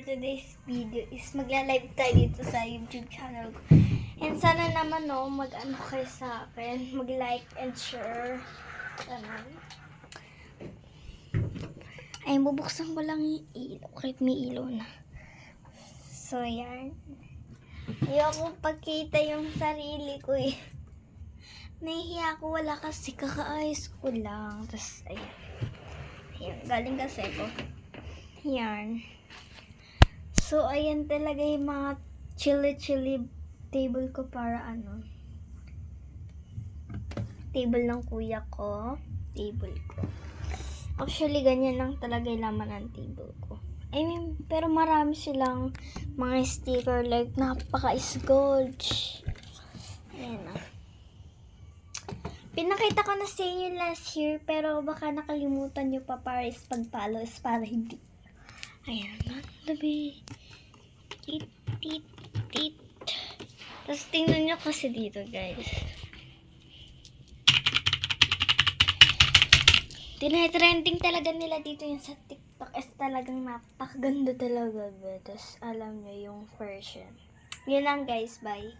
today's video is magla-live tayo dito sa YouTube channel ko. And sana naman mag-ano kayo sa akin, mag-like and share. Ay, bubuksan ko lang yung ilaw kahit may ilaw na. So, yan. Ayoko pagkita yung sarili ko eh. Nahihiya ako, wala kasi kakaayos ko lang. Tapos, ayan. Ayan, galing kasi ko. Yan. So, ayan talaga yung mga chili table ko para table ng kuya ko. Table ko. Actually, ganyan lang talaga yung laman ng table ko. I mean, pero marami silang mga sticker like napaka-sgolch. Ayan na. Pinakita ko na sa inyo last year, pero baka nakalimutan nyo pa para pag-follow para hindi. Ayan, labi. Tit. Tapos tingnan nyo kasi dito, guys. Tinatrending talaga nila dito yung sa TikTok. Es talagang napakaganda talaga. Tapos alam nyo yung version. Yun lang, guys. Bye.